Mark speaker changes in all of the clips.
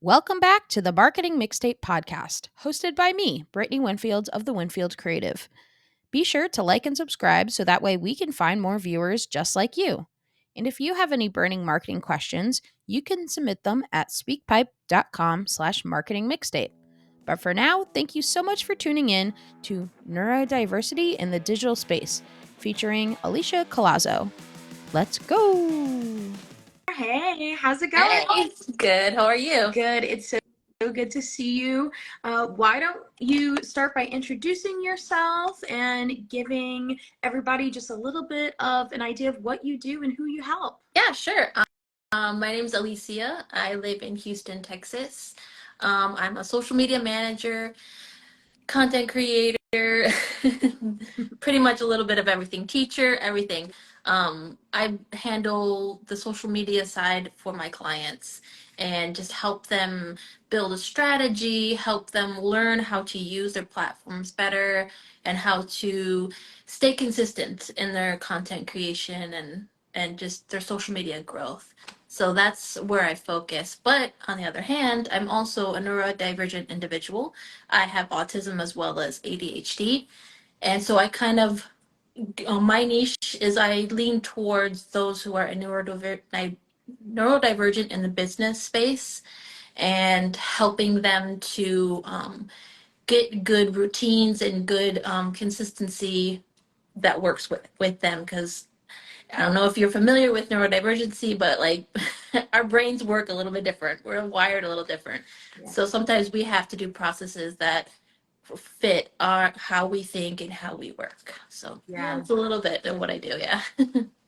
Speaker 1: Welcome back to the Marketing Mixtape Podcast, hosted by me, Brittany Winfield of the Winfield Creative. Be sure to like and subscribe so that way we can find more viewers just like you. And if you have any burning marketing questions, you can submit them at speakpipe.com/marketingmixtape. But for now, thank you so much for tuning in to Neurodiversity in the Digital Space, featuring Alicia Collazo. Let's go!
Speaker 2: Hey, how's it going?
Speaker 3: Hey, good. How are you?
Speaker 2: Good. It's so good to see you. Why don't you start by introducing yourself and giving everybody just a little bit of an idea of what you do and who you help?
Speaker 3: Yeah, sure. My name is Alicia. I live in Houston, Texas. I'm a social media manager, content creator, pretty much a little bit of everything, teacher, everything. I handle the social media side for my clients and just help them build a strategy, help them learn how to use their platforms better and how to stay consistent in their content creation and just their social media growth. So that's where I focus. But on the other hand, I'm also a neurodivergent individual. I have autism as well as ADHD. And so I kind of, my niche is I lean towards those who are neurodivergent in the business space and helping them to get good routines and good consistency that works with them. Because I don't know if you're familiar with neurodivergency, but like our brains work a little bit different. We're wired a little different.
Speaker 2: Yeah.
Speaker 3: So sometimes we have to do processes that fit our how we think and how we work. So yeah, it's a little bit of what I do. Yeah.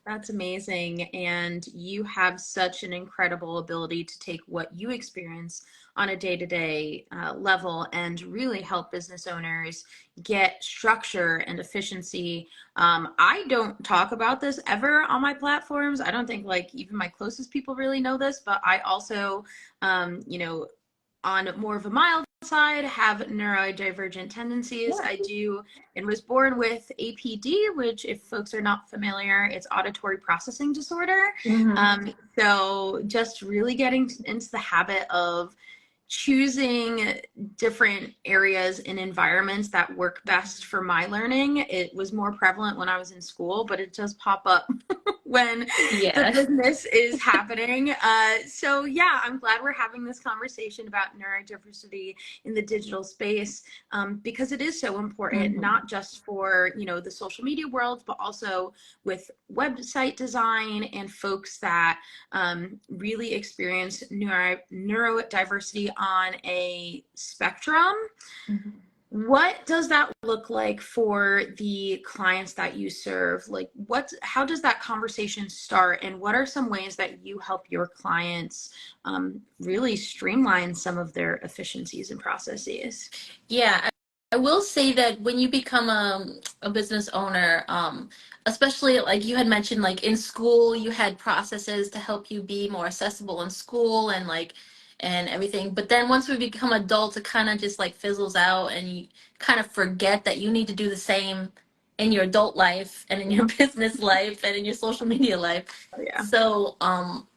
Speaker 2: That's amazing. And you have such an incredible ability to take what you experience on a day-to-day level and really help business owners get structure and efficiency. I don't talk about this ever on my platforms. I don't think like even my closest people really know this, but I also, on more of a mild side, have neurodivergent tendencies.
Speaker 3: Yeah.
Speaker 2: I do and was born with APD, which if folks are not familiar, it's auditory processing disorder. So just really getting into the habit of choosing different areas and environments that work best for my learning. It was more prevalent when I was in school, but it does pop up when the business is happening. So yeah, I'm glad we're having this conversation about neurodiversity in the digital space because it is so important, not just for, the social media world, but also with website design and folks that really experience neurodiversity on a spectrum. What does that look like for the clients that you serve? Like how does that conversation start, and what are some ways that you help your clients really streamline some of their efficiencies and processes?
Speaker 3: Yeah, I will say that when you become a business owner, especially like you had mentioned, like in school, you had processes to help you be more accessible in school and everything. But then once we become adults, it kind of just like fizzles out and you kind of forget that you need to do the same in your adult life and in your business life and in your social media life.
Speaker 2: Yeah.
Speaker 3: So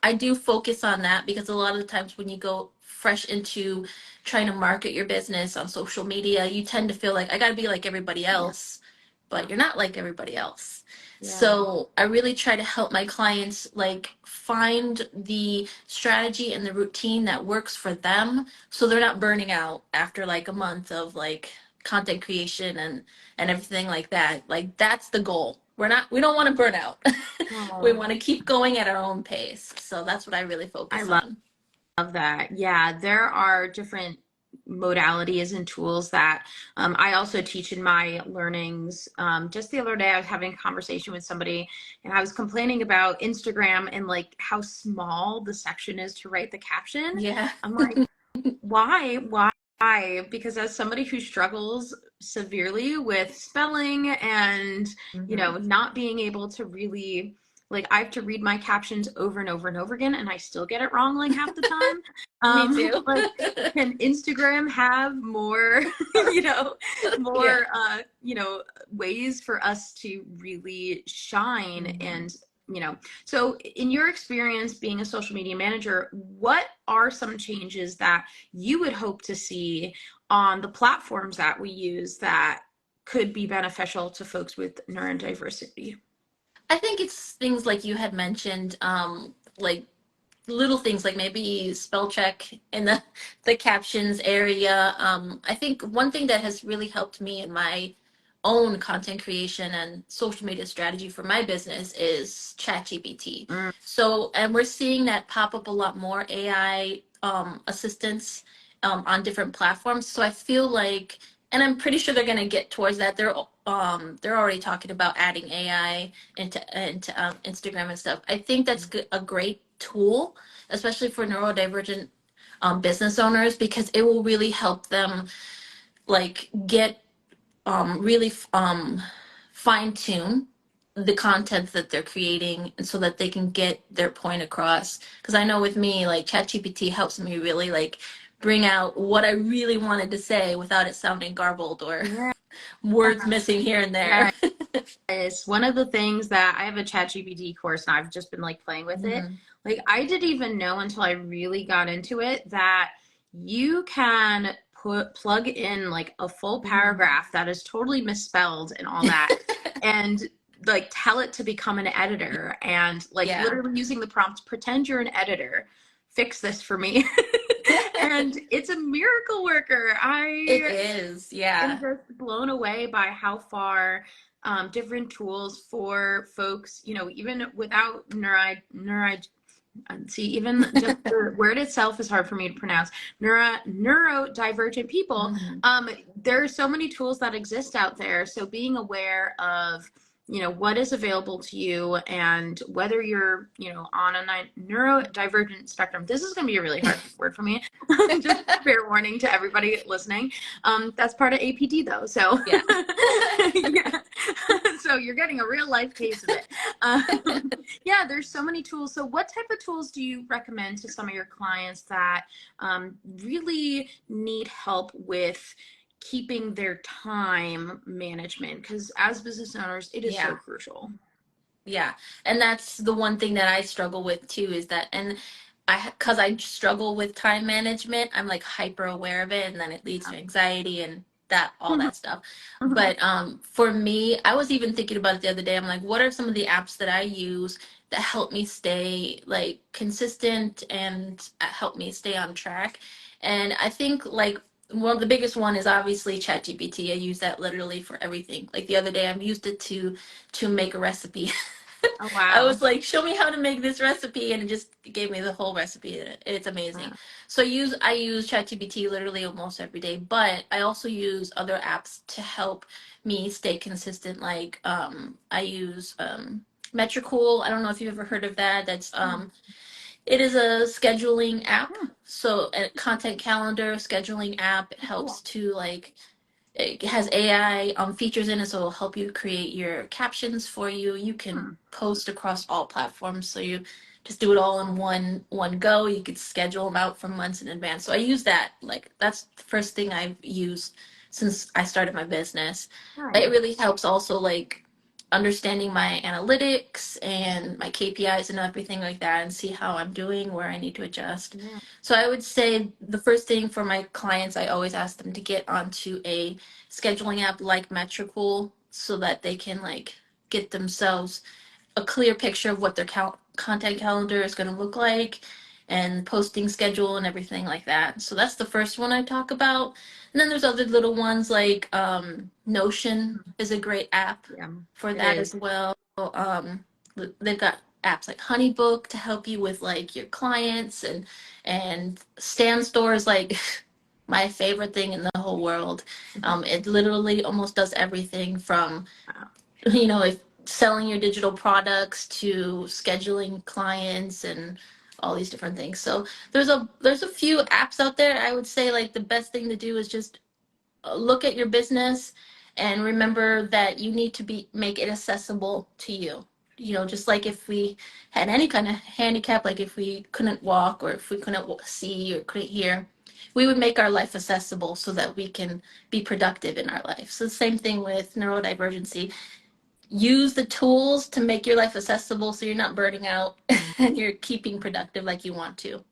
Speaker 3: I do focus on that because a lot of the times when you go fresh into trying to market your business on social media, you tend to feel like I got to be like everybody else, but you're not like everybody else. So I really try to help my clients like find the strategy and the routine that works for them so they're not burning out after like a month of like content creation and everything like that. Like that's the goal. We don't want to burn out. We want to keep going at our own pace. So that's what I really focus on.
Speaker 2: Love that. Yeah, there are different modalities and tools that I also teach in my learnings. Just the other day, I was having a conversation with somebody and I was complaining about Instagram and like how small the section is to write the caption.
Speaker 3: Yeah.
Speaker 2: I'm like, why? Because as somebody who struggles severely with spelling and, not being able to really, like, I have to read my captions over and over and over again, and I still get it wrong like half the time.
Speaker 3: Me too.
Speaker 2: Like, can Instagram have more, ways for us to really shine and So in your experience being a social media manager, what are some changes that you would hope to see on the platforms that we use that could be beneficial to folks with neurodiversity?
Speaker 3: I think it's things like you had mentioned, like little things like maybe spell check in the captions area. I think one thing that has really helped me in my own content creation and social media strategy for my business is ChatGPT.
Speaker 2: Mm.
Speaker 3: So, and we're seeing that pop up a lot more AI assistants on different platforms. So I feel like, and I'm pretty sure they're going to get towards that. They're already talking about adding AI into Instagram and stuff. I think that's a great tool, especially for neurodivergent business owners, because it will really help them like get really fine tune the content that they're creating, and so that they can get their point across. Because I know with me, like ChatGPT helps me really like bring out what I really wanted to say without it sounding garbled or
Speaker 2: Yeah.
Speaker 3: words missing here and there.
Speaker 2: It's one of the things that I have a ChatGPT course and I've just been like playing with it. Like I didn't even know until I really got into it that you can plug in like a full paragraph that is totally misspelled and all that and like tell it to become an editor and like literally using the prompt, pretend you're an editor, fix this for me. And it's a miracle worker.
Speaker 3: It is,
Speaker 2: I'm just blown away by how far different tools for folks, even without even just the word itself is hard for me to pronounce. Neurodivergent people. There are so many tools that exist out there. So being aware of what is available to you and whether you're on a neurodivergent spectrum. This is going to be a really hard word for me. Just fair warning to everybody listening. That's part of APD though, so yeah. So you're getting a real life case of it. Yeah, there's so many tools. So what type of tools do you recommend to some of your clients that really need help with keeping their time management? Because as business owners, it is so crucial.
Speaker 3: Yeah. And that's the one thing that I struggle with too, is that, and because I struggle with time management, I'm like hyper aware of it, and then it leads to anxiety and all that stuff. But for me, I was even thinking about it the other day. I'm like, what are some of the apps that I use that help me stay like consistent and help me stay on track? And I think like one of the biggest one is obviously ChatGPT. I use that literally for everything. Like the other day, I've used it to make a recipe.
Speaker 2: Oh, wow.
Speaker 3: I was like, show me how to make this recipe, and it just gave me the whole recipe. It's amazing. Wow. So I use ChatGPT literally almost every day, but I also use other apps to help me stay consistent. Like I use Metricool. I don't know if you've ever heard of that. That's it is a scheduling app. So a content calendar scheduling app. It helps to like, it has AI features in it, so it'll help you create your captions for you. You can post across all platforms, so you just do it all in one go. You could schedule them out for months in advance. So I use that. Like that's the first thing I've used since I started my business. But it really helps also like understanding my analytics and my KPIs and everything like that, and see how I'm doing, where I need to adjust. So I would say the first thing for my clients, I always ask them to get onto a scheduling app like Metricool, so that they can like get themselves a clear picture of what their content calendar is going to look like, and posting schedule and everything like that. So that's the first one I talk about. And then there's other little ones like Notion is a great app for that as well. They've got apps like Honeybook to help you with like your clients, and Stan Store is like my favorite thing in the whole world. It literally almost does everything from if selling your digital products to scheduling clients and all these different things. So there's a few apps out there. I would say like the best thing to do is just look at your business and remember that you need to make it accessible to you. Just like if we had any kind of handicap, like if we couldn't walk or if we couldn't see or couldn't hear, we would make our life accessible so that we can be productive in our life. So the same thing with neurodivergency. use the tools to make your life accessible so you're not burning out and you're keeping productive like you want to.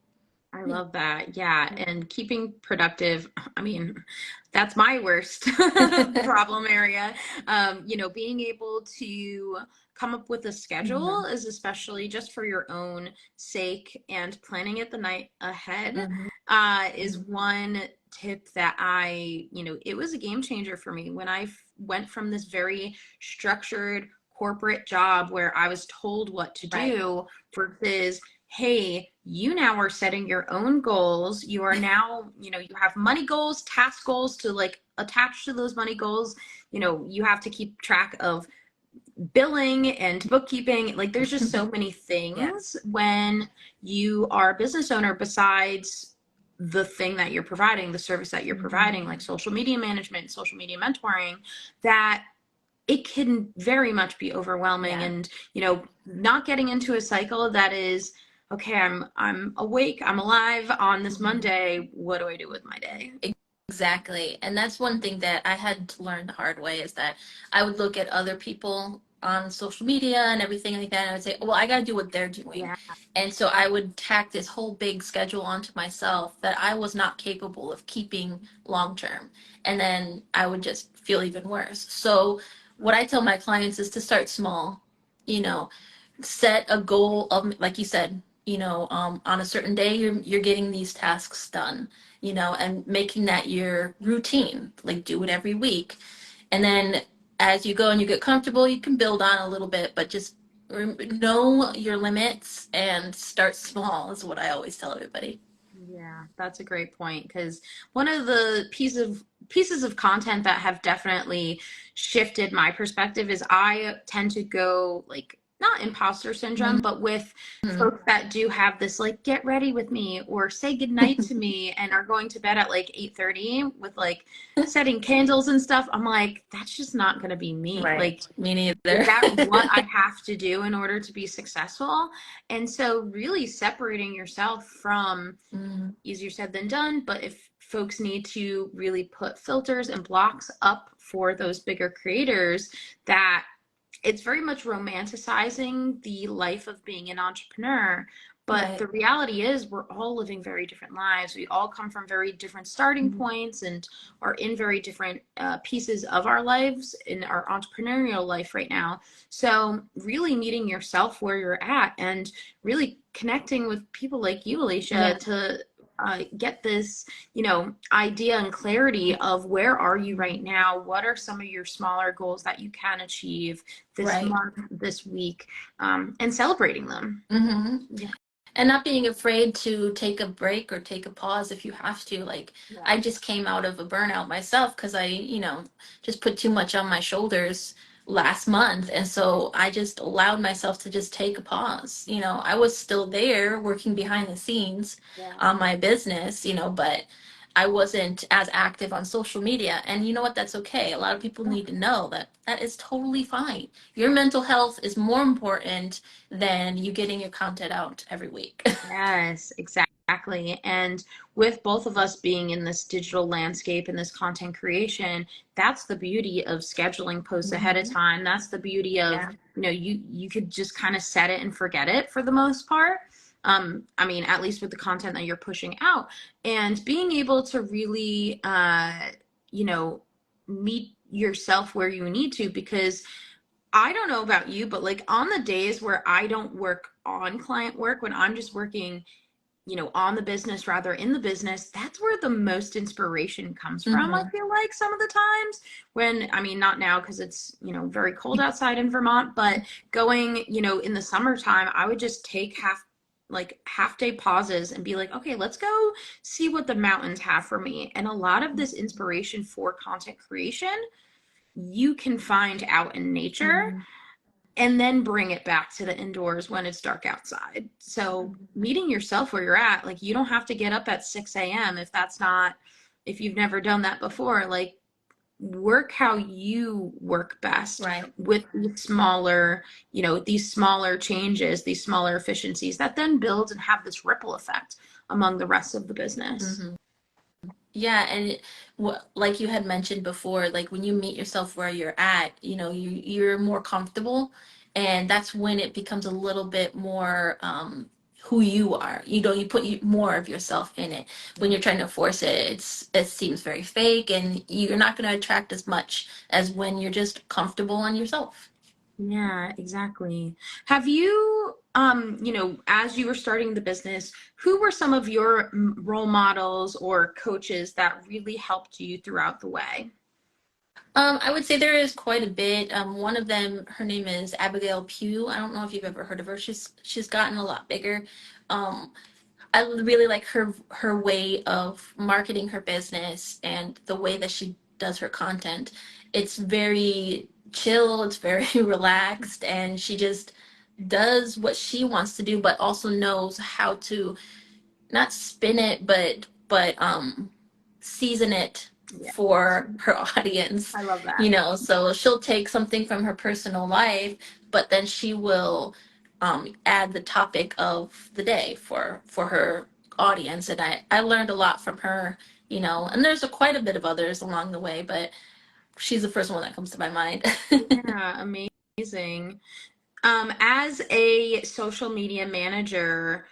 Speaker 2: I love that. Yeah. And keeping productive, I mean, that's my worst problem area. Being able to come up with a schedule is especially just for your own sake, and planning it the night ahead is one tip that it was a game changer for me when I went from this very structured corporate job where I was told what to do versus, hey, you now are setting your own goals. You are now, you have money goals, task goals to like attach to those money goals. You have to keep track of billing and bookkeeping. Like there's just so many things when you are a business owner besides the thing that you're providing, the service that you're providing, like social media management, social media mentoring, that it can very much be overwhelming. And not getting into a cycle that is, okay, I'm awake, I'm alive on this Monday, what do I do with my day?
Speaker 3: Exactly. And that's one thing that I had to learn the hard way, is that I would look at other people on social media and everything like that, and I would say, well, I got to do what they're doing. And so I would tack this whole big schedule onto myself that I was not capable of keeping long term. And then I would just feel even worse. So what I tell my clients is to start small, set a goal of, like you said, on a certain day, you're getting these tasks done, and making that your routine, like do it every week. And then as you go and you get comfortable, you can build on a little bit, but just know your limits and start small is what I always tell everybody.
Speaker 2: Yeah, that's a great point, because one of the pieces of content that have definitely shifted my perspective is I tend to go like, not imposter syndrome, but with folks that do have this like, get ready with me or say goodnight to me, and are going to bed at like 8:30 with like setting candles and stuff. I'm like, that's just not going to be me. Like,
Speaker 3: me neither.
Speaker 2: That's what I have to do in order to be successful. And so really separating yourself from, easier said than done, but if folks need to really put filters and blocks up for those bigger creators, that it's very much romanticizing the life of being an entrepreneur. But the reality is we're all living very different lives. We all come from very different starting points and are in very different pieces of our lives in our entrepreneurial life right now. So really meeting yourself where you're at and really connecting with people like you, Alicia, to get this, idea and clarity of where are you right now? What are some of your smaller goals that you can achieve this month, this week, and celebrating them.
Speaker 3: And not being afraid to take a break or take a pause if you have to. Like, I just came out of a burnout myself because I, just put too much on my shoulders last month. And so I just allowed myself to just take a pause. I was still there working behind the scenes on my business, but I wasn't as active on social media. And you know what? That's okay. A lot of people need to know that that is totally fine. Your mental health is more important than you getting your content out every week.
Speaker 2: Yes, exactly. And with both of us being in this digital landscape and this content creation, that's the beauty of scheduling posts ahead of time. That's the beauty of, you could just kind of set it and forget it for the most part. I mean, at least with the content that you're pushing out, and being able to really, meet yourself where you need to, because I don't know about you, but like on the days where I don't work on client work, when I'm just working, on the business, rather in the business, that's where the most inspiration comes from. I feel like some of the times when, I mean, not now because it's, very cold outside in Vermont, but going, in the summertime, I would just take half day pauses and be like, okay, let's go see what the mountains have for me. And a lot of this inspiration for content creation, you can find out in nature and then bring it back to the indoors when it's dark outside. So meeting yourself where you're at, like you don't have to get up at 6 a.m. if you've never done that before. Like, work how you work best with these smaller changes, these smaller efficiencies that then build and have this ripple effect among the rest of the business.
Speaker 3: Yeah, and like you had mentioned before, like when you meet yourself where you're at, you're more comfortable, and that's when it becomes a little bit more who you are. You put more of yourself in it. When you're trying to force it, it seems very fake, and you're not going to attract as much as when you're just comfortable on yourself.
Speaker 2: Yeah, exactly. Have you, as you were starting the business, who were some of your role models or coaches that really helped you throughout the way?
Speaker 3: I would say there is quite a bit. One of them, her name is Abigail Pugh. I don't know if you've ever heard of her. She's gotten a lot bigger. Um, I really like her way of marketing her business and the way that she does her content. It's very chill, it's very relaxed, and she just does what she wants to do, but also knows how to not spin it, but season it
Speaker 2: Yeah,
Speaker 3: for her audience.
Speaker 2: I love that.
Speaker 3: So she'll take something from her personal life, but then she will add the topic of the day for her audience. And I learned a lot from her. And there's quite a bit of others along the way, but she's the first one that comes to my mind.
Speaker 2: Yeah, amazing. As a social media manager,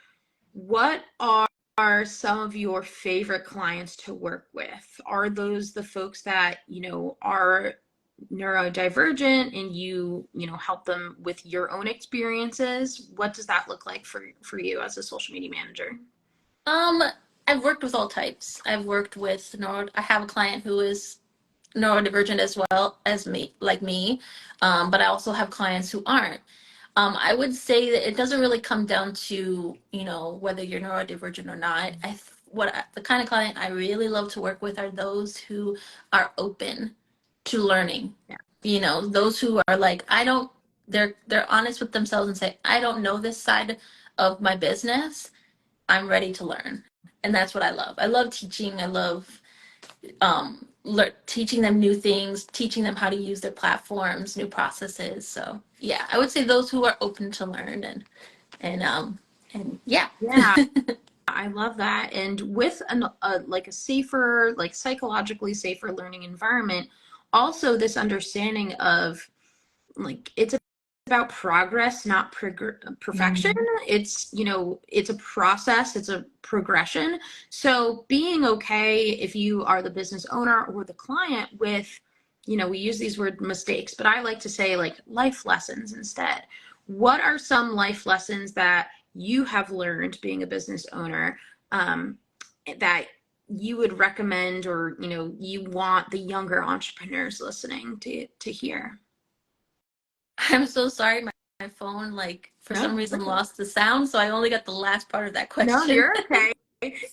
Speaker 2: what are some of your favorite clients to work with? Are those the folks that, are neurodivergent and you help them with your own experiences? What does that look like for you as a social media manager?
Speaker 3: um, I've worked with all types. I've worked with I have a client who is neurodivergent as well as me, like me, but I also have clients who aren't. I would say that it doesn't really come down to whether you're neurodivergent or not. The kind of client I really love to work with are those who are open to learning.
Speaker 2: Yeah.
Speaker 3: Those who are like, I don't. They're honest with themselves and say, I don't know this side of my business. I'm ready to learn, and that's what I love. I love teaching. I love teaching them new things, teaching them how to use their platforms, new processes. So yeah, I would say those who are open to learn and yeah.
Speaker 2: Yeah, I love that. And with like a safer, like psychologically safer learning environment, also this understanding of like it's about progress, not perfection. It's a process, it's a progression. So being okay if you are the business owner or the client with, we use these word mistakes, but I like to say like life lessons instead. What are some life lessons that you have learned being a business owner, that you would recommend, or you want the younger entrepreneurs listening to hear?
Speaker 3: I'm so sorry, my phone like for
Speaker 2: No,
Speaker 3: some reason lost the sound, so I only got the last part of that
Speaker 2: no,
Speaker 3: question.
Speaker 2: you're okay.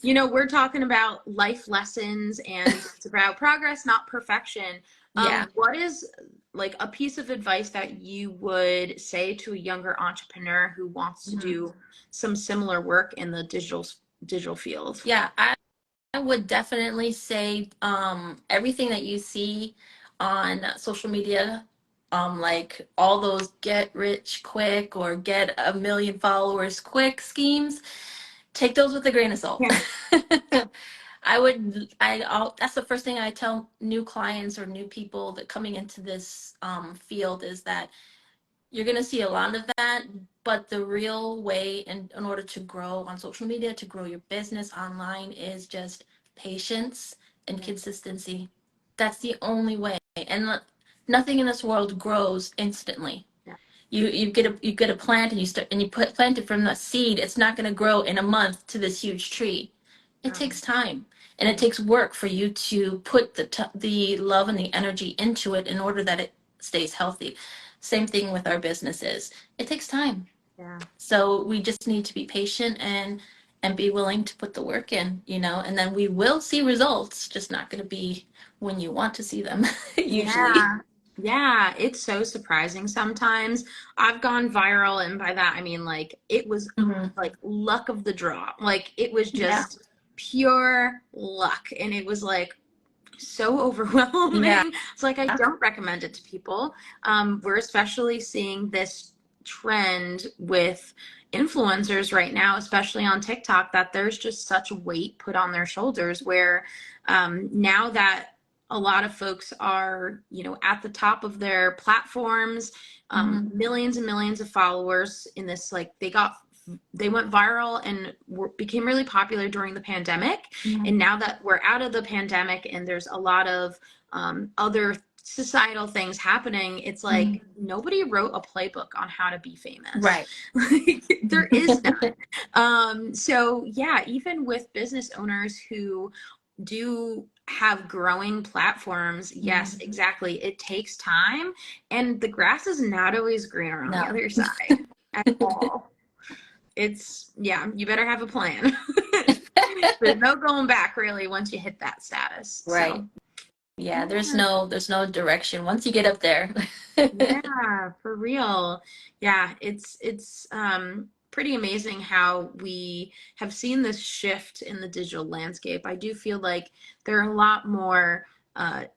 Speaker 2: We're talking about life lessons and it's about progress, not perfection.
Speaker 3: Yeah.
Speaker 2: What is like a piece of advice that you would say to a younger entrepreneur who wants to do some similar work in the digital field?
Speaker 3: Yeah, I would definitely say everything that you see on social media, like all those get rich quick or get a million followers quick schemes, take those with a grain of salt.
Speaker 2: Yeah.
Speaker 3: That's the first thing I tell new clients or new people that coming into this field is that you're going to see a lot of that, but the real way in order to grow on social media, to grow your business online, is just patience and consistency. That's the only way. And nothing in this world grows instantly.
Speaker 2: Yeah.
Speaker 3: You get a plant and you plant it from the seed. It's not going to grow in a month to this huge tree. It takes time, and it takes work for you to put the love and the energy into it in order that it stays healthy. Same thing with our businesses. It takes time.
Speaker 2: Yeah.
Speaker 3: So we just need to be patient and be willing to put the work in, and then we will see results, just not going to be when you want to see them usually.
Speaker 2: Yeah. Yeah, it's so surprising sometimes. I've gone viral, and by that I mean like it was
Speaker 3: Mhm.
Speaker 2: like luck of the draw. Like it was
Speaker 3: Yeah.
Speaker 2: just pure luck, and it was like so
Speaker 3: Yeah.
Speaker 2: overwhelming. It's like I don't recommend it to people. We're especially seeing this trend with influencers right now, especially on TikTok, that there's just such weight put on their shoulders where now that a lot of folks are, at the top of their platforms, millions and millions of followers in this, like they went viral and became really popular during the pandemic. And now that we're out of the pandemic and there's a lot of other societal things happening, it's like nobody wrote a playbook on how to be famous.
Speaker 3: Right.
Speaker 2: There is none. So yeah, even with business owners who do have growing platforms, yes, exactly. It takes time, and the grass is not always greener on the other side at all. It's, you better have a plan. There's no going back really once you hit that status.
Speaker 3: Right.
Speaker 2: So.
Speaker 3: Yeah, there's no direction once you get up there.
Speaker 2: Yeah, for real. Yeah, it's pretty amazing how we have seen this shift in the digital landscape. I do feel like there are a lot more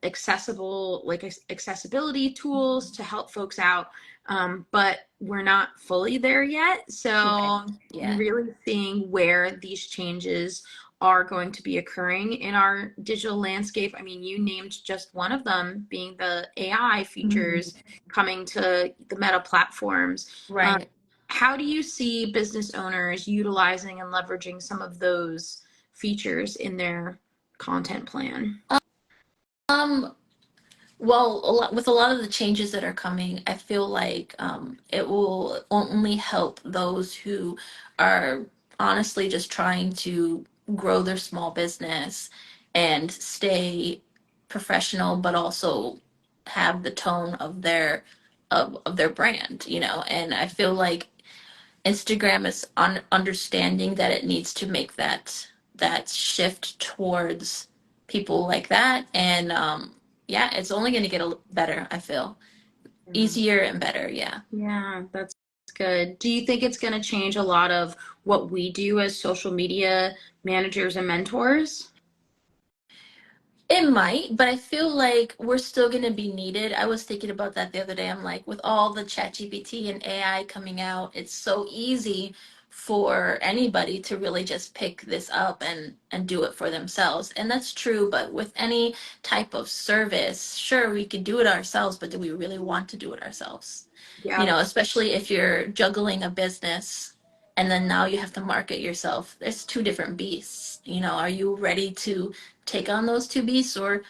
Speaker 2: accessibility tools to help folks out, but we're not fully there yet. So really seeing where these changes are going to be occurring in our digital landscape. I mean, you named just one of them, being the AI features coming to the Meta platforms.
Speaker 3: Right.
Speaker 2: How do you see business owners utilizing and leveraging some of those features in their content plan?
Speaker 3: Well, with a lot of the changes that are coming, I feel like it will only help those who are honestly just trying to grow their small business and stay professional, but also have the tone of their brand, And I feel like Instagram is understanding that it needs to make that shift towards people like that, and it's only going to get better. I feel easier and better.
Speaker 2: Yeah, that's good. Do you think it's going to change a lot of what we do as social media managers and mentors?
Speaker 3: It might, but I feel like we're still going to be needed. I was thinking about that the other day. I'm like, with all the ChatGPT and AI coming out, it's so easy for anybody to really just pick this up and do it for themselves. And that's true, but with any type of service, sure, we could do it ourselves, but do we really want to do it ourselves?
Speaker 2: Yeah.
Speaker 3: Especially if you're juggling a business and then now you have to market yourself. There's two different beasts. Are you ready to take on those two beasts, or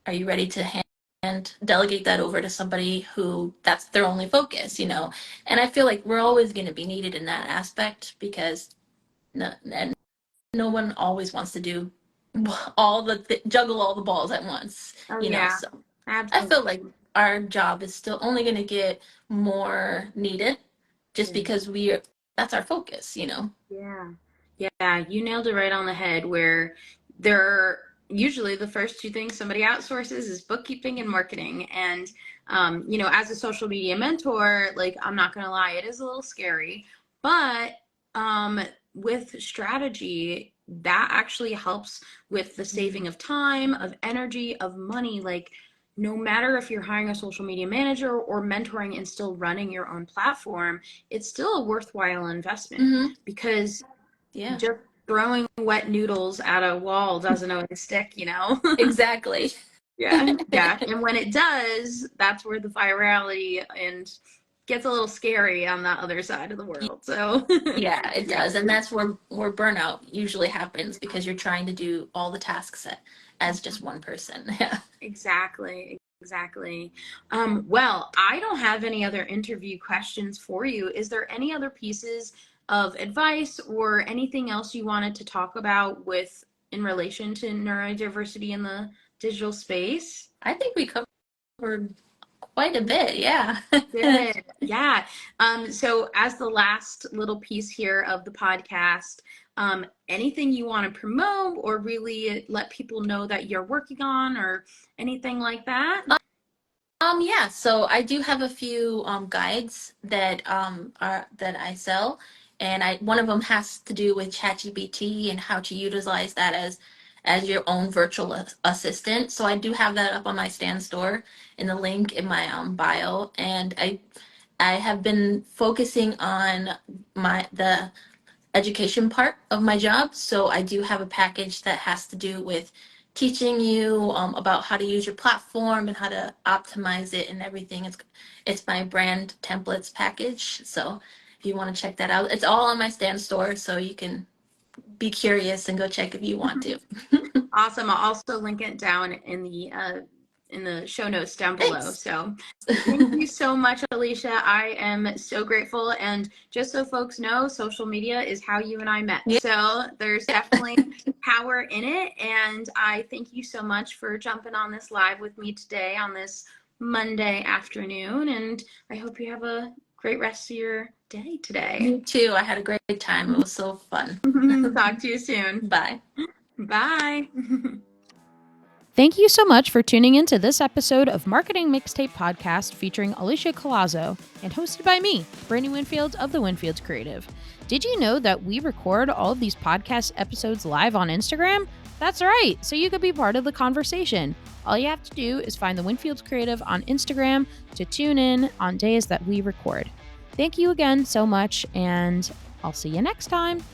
Speaker 3: are you ready to hand delegate that over to somebody who that's their only focus? And I feel like we're always going to be needed in that aspect, because no one always wants to do juggle all the balls at once. So
Speaker 2: Absolutely.
Speaker 3: I feel like our job is still only going to get more needed, just because that's our focus.
Speaker 2: Yeah, you nailed it right on the head, where they're usually the first two things somebody outsources is bookkeeping and marketing. And as a social media mentor, like, I'm not gonna lie, it is a little scary, but with strategy, that actually helps with the saving of time, of energy, of money. Like, no matter if you're hiring a social media manager or mentoring and still running your own platform, it's still a worthwhile investment, because just throwing wet noodles at a wall doesn't always stick,
Speaker 3: Exactly.
Speaker 2: Yeah. And when it does, that's where the virality and gets a little scary on that other side of the world. So
Speaker 3: Yeah, it does. And that's where burnout usually happens, because you're trying to do all the tasks as just one person. Yeah.
Speaker 2: Exactly. Well, I don't have any other interview questions for you. Is there any other pieces of advice or anything else you wanted to talk about in relation to neurodiversity in the digital space?
Speaker 3: I think we covered quite a bit. Yeah.
Speaker 2: Good. Yeah. So as the last little piece here of the podcast, anything you want to promote or really let people know that you're working on, or anything like that?
Speaker 3: Yeah, so I do have a few guides that that I sell, and one of them has to do with ChatGPT and how to utilize that as your own virtual assistant. So I do have that up on my Stan store in the link in my bio, and I have been focusing on the education part of my job. So I do have a package that has to do with teaching you about how to use your platform and how to optimize it and everything. It's my brand templates package. So if you want to check that out, it's all on my Stan store. So you can be curious and go check if you want to.
Speaker 2: Awesome. I'll also link it down in the show notes down below.
Speaker 3: Thanks.
Speaker 2: So thank you so much, Alicia. I am so grateful. And just so folks know, social media is how you and I met.
Speaker 3: Yeah.
Speaker 2: So there's definitely power in it. And I thank you so much for jumping on this live with me today on this Monday afternoon. And I hope you have a great rest of your day today.
Speaker 3: You too. I had a great time. It was so fun.
Speaker 2: Talk to you soon.
Speaker 3: Bye.
Speaker 2: Bye.
Speaker 1: Thank you so much for tuning in to this episode of Marketing Mixtape Podcast featuring Alicia Collazo and hosted by me, Brittany Winfield of the Winfield Creative. Did you know that we record all of these podcast episodes live on Instagram? That's right, so you could be part of the conversation. All you have to do is find the Winfield Creative on Instagram to tune in on days that we record. Thank you again so much, and I'll see you next time.